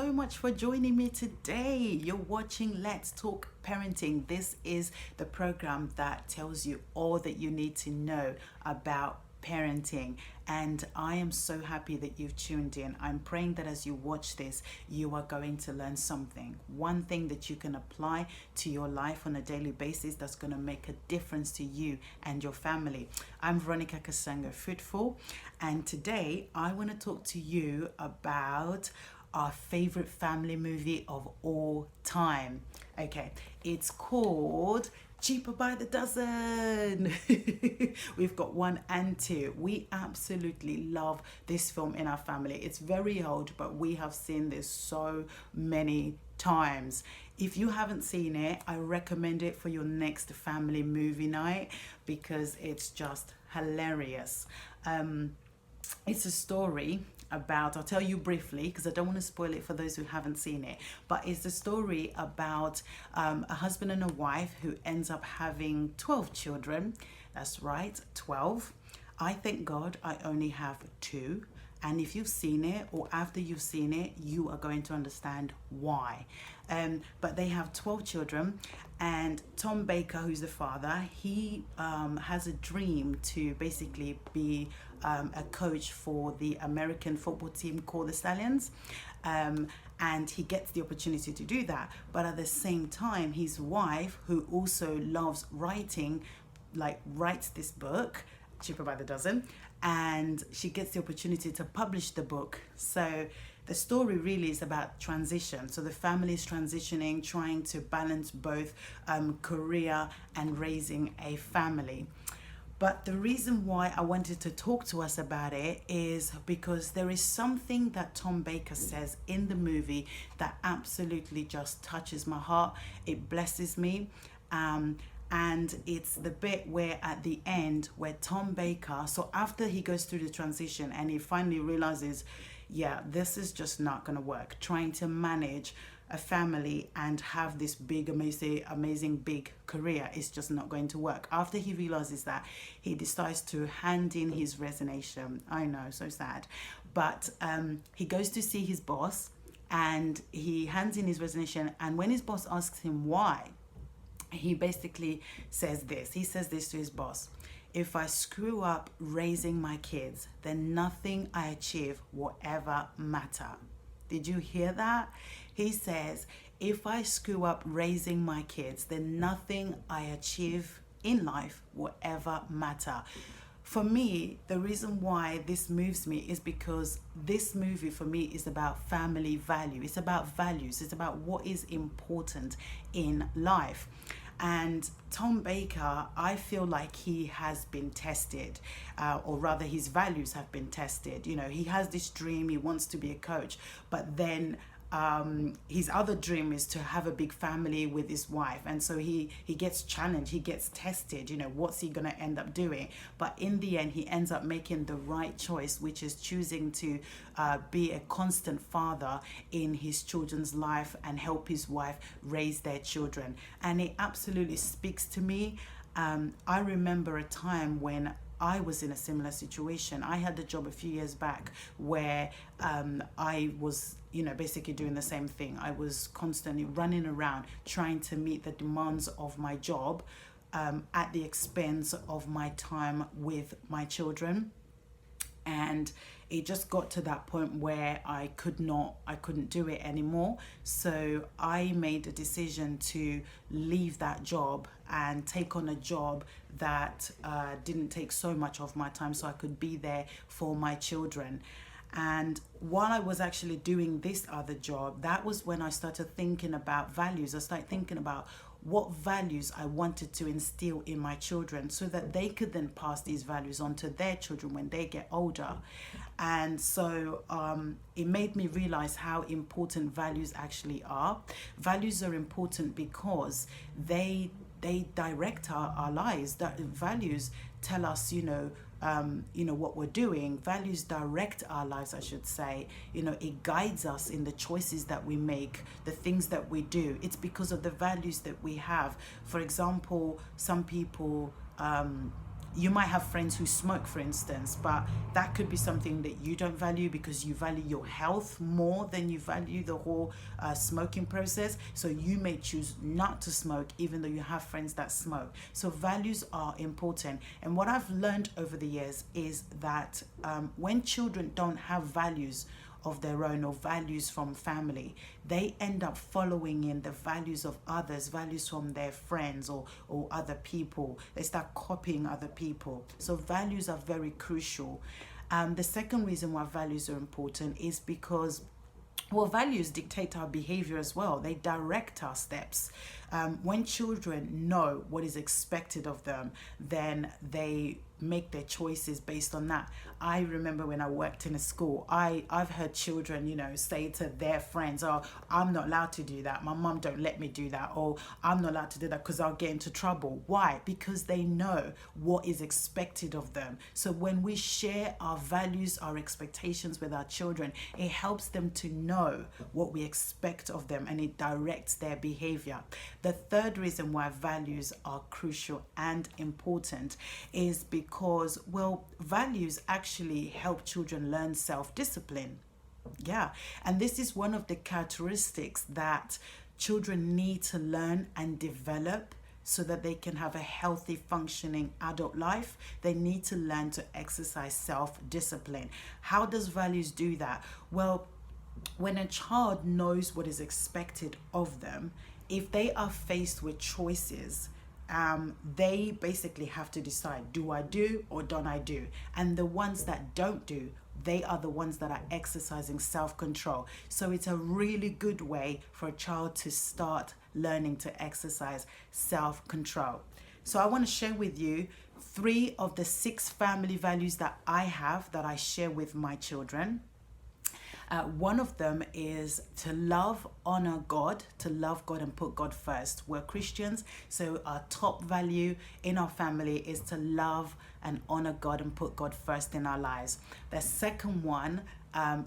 so much for joining me today. You're watching Let's Talk Parenting. This is the program that tells you all that you need to know about parenting, and I am so happy that you've tuned in. I'm praying that as you watch this, you are going to learn something, one thing that you can apply to your life on a daily basis that's going to make a difference to you and your family. I'm Veronica Kasanga Fruitful, and today I want to talk to you about our favorite family movie of all time. Okay, it's called Cheaper by the Dozen. We've got 1 and 2. We absolutely love this film in our family. It's very old, but we have seen this so many times. If you haven't seen it, I recommend it for your next family movie night because it's just hilarious. It's a story about, I'll tell you briefly because I don't want to spoil it for those who haven't seen it, but it's a story about a husband and a wife who ends up having 12 children. That's right, 12. I thank God I only have 2. And if you've seen it, or after you've seen it, you are going to understand why. But they have 12 children, and Tom Baker, who's the father, he has a dream to basically be a coach for the American football team called the Stallions. And he gets the opportunity to do that. But at the same time, his wife, who also loves writing, writes this book, Cheaper by the Dozen, and she gets the opportunity to publish the book. So the story really is about transition. So the family is transitioning, trying to balance both career and raising a family. But the reason why I wanted to talk to us about it is because there is something that Tom Baker says in the movie that absolutely just touches my heart. It blesses me. And it's the bit where at the end where Tom Baker, so after he goes through the transition and he finally realizes, yeah, this is just not going to work, trying to manage a family and have this big, amazing big career is just not going to work. After he realizes that, he decides to hand in his resignation. I know, so sad. But he goes to see his boss and he hands in his resignation. And when his boss asks him why, he basically says this. He says this to his boss: if I screw up raising my kids, then nothing I achieve will ever matter. Did you hear that? He says, if I screw up raising my kids, then nothing I achieve in life will ever matter. For me, the reason why this moves me is because this movie for me is about family value. It's about values. It's about what is important in life. And Tom Baker, I feel like he has been tested, or rather his values have been tested. You know, he has this dream, he wants to be a coach, but then his other dream is to have a big family with his wife, and so he gets challenged, he gets tested, you know, what's he gonna end up doing? But in the end, he ends up making the right choice, which is choosing to be a constant father in his children's life and help his wife raise their children. And it absolutely speaks to me. I remember a time when I was in a similar situation. I had a job a few years back where I was, basically doing the same thing. I was constantly running around trying to meet the demands of my job at the expense of my time with my children. And it just got to that point where I couldn't do it anymore. So I made a decision to leave that job and take on a job that didn't take so much of my time, so I could be there for my children. And while I was actually doing this other job, that was when I started thinking about values. I started thinking about what values I wanted to instill in my children so that they could then pass these values on to their children when they get older. And so it made me realize how important values actually are. Values are important because they direct our lives. That values tell us, what we're doing. Values direct our lives, I should say. It guides us in the choices that we make, the things that we do. It's because of the values that we have. For example, some people You might have friends who smoke, for instance, but that could be something that you don't value because you value your health more than you value the whole smoking process. So you may choose not to smoke even though you have friends that smoke. So values are important. And what I've learned over the years is that when children don't have values of their own or values from family, they end up following in the values of others, values from their friends or other people. They start copying other people. So values are very crucial. The second reason why values are important is because values dictate our behavior as well. They direct our steps. When children know what is expected of them, then they make their choices based on that. I remember when I worked in a school, I've heard children, say to their friends, "Oh, I'm not allowed to do that. My mum don't let me do that." Or, "I'm not allowed to do that because I'll get into trouble." Why? Because they know what is expected of them. So when we share our values, our expectations with our children, it helps them to know what we expect of them and it directs their behavior. The third reason why values are crucial and important is because, values actually help children learn self-discipline. Yeah, and this is one of the characteristics that children need to learn and develop so that they can have a healthy, functioning adult life. They need to learn to exercise self-discipline. How does values do that? Well, when a child knows what is expected of them, if they are faced with choices, they basically have to decide, do I do or don't I do? And the ones that don't do, they are the ones that are exercising self-control. So it's a really good way for a child to start learning to exercise self-control. So I want to share with you 3 of the 6 family values that I have that I share with my children. One of them is to love, honor God, and put God first. We're Christians, so our top value in our family is to love and honor God and put God first in our lives. The second one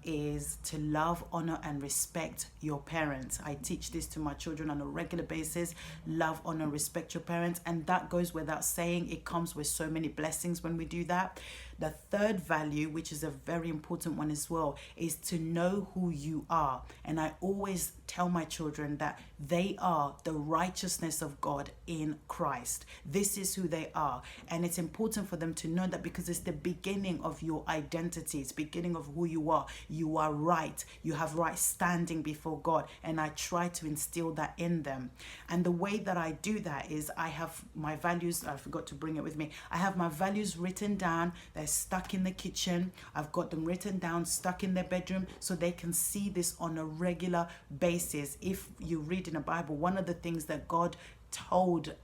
is to love, honor, and respect your parents. I teach this to my children on a regular basis. Love, honor, respect your parents. And that goes without saying. It comes with so many blessings when we do that. The third value, which is a very important one as well, is to know who you are. And I always tell my children that they are the righteousness of God in Christ. This is who they are. And it's important for them to know that because it's the beginning of your identity. It's the beginning of who you are. You are right. You have right standing before God. And I try to instill that in them. And the way that I do that is I have my values. I forgot to bring it with me. I have my values written down. They're stuck in the kitchen. I've got them written down, stuck in their bedroom, so they can see this on a regular basis. If you read in the Bible, one of the things that God told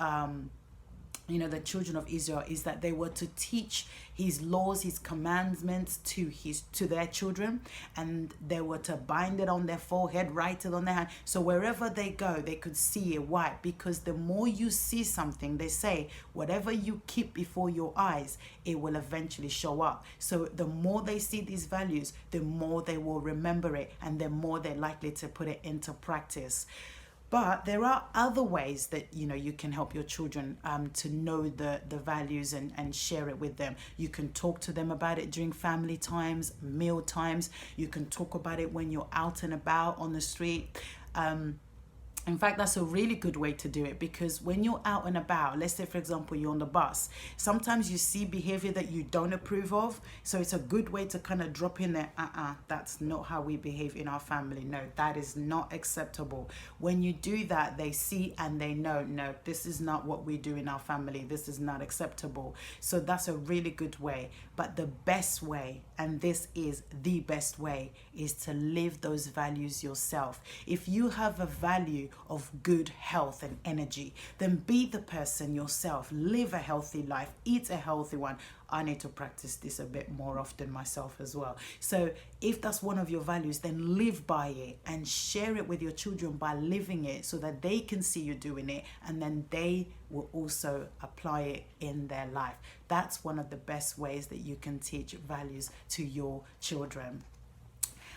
the children of Israel is that they were to teach his laws, his commandments to their children, and they were to bind it on their forehead, write it on their hand, so wherever they go they could see it. Why? Because the more you see something, they say, whatever you keep before your eyes, it will eventually show up. So the more they see these values, the more they will remember it, and the more they're likely to put it into practice. But there are other ways that you can help your children to know the values and share it with them. You can talk to them about it during family times, meal times. You can talk about it when you're out and about on the street. In fact, that's a really good way to do it, because when you're out and about, let's say, for example, you're on the bus, sometimes you see behavior that you don't approve of. So it's a good way to kind of drop in there, that's not how we behave in our family. No, that is not acceptable. When you do that, they see and they know, no, this is not what we do in our family. This is not acceptable. So that's a really good way. But the best way, and this is the best way, is to live those values yourself. If you have a value of good health and energy, then be the person yourself. Live a healthy life, eat a healthy one. I need to practice this a bit more often myself as well. So if that's one of your values, then live by it and share it with your children by living it, so that they can see you doing it, and then they will also apply it in their life. That's one of the best ways that you can teach values to your children.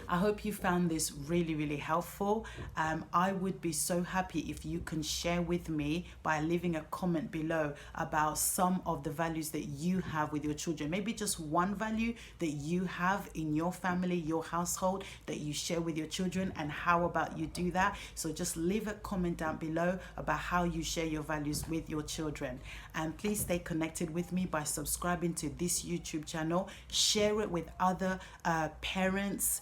I hope you found this really, really helpful. I would be so happy if you can share with me by leaving a comment below about some of the values that you have with your children. Maybe just one value that you have in your family, your household, that you share with your children, and how about you do that. So just leave a comment down below about how you share your values with your children. And please stay connected with me by subscribing to this YouTube channel. Share it with other parents,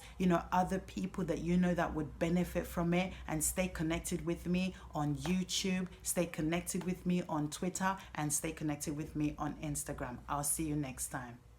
other people that you know that would benefit from it, and stay connected with me on YouTube, stay connected with me on Twitter, and stay connected with me on Instagram. I'll see you next time.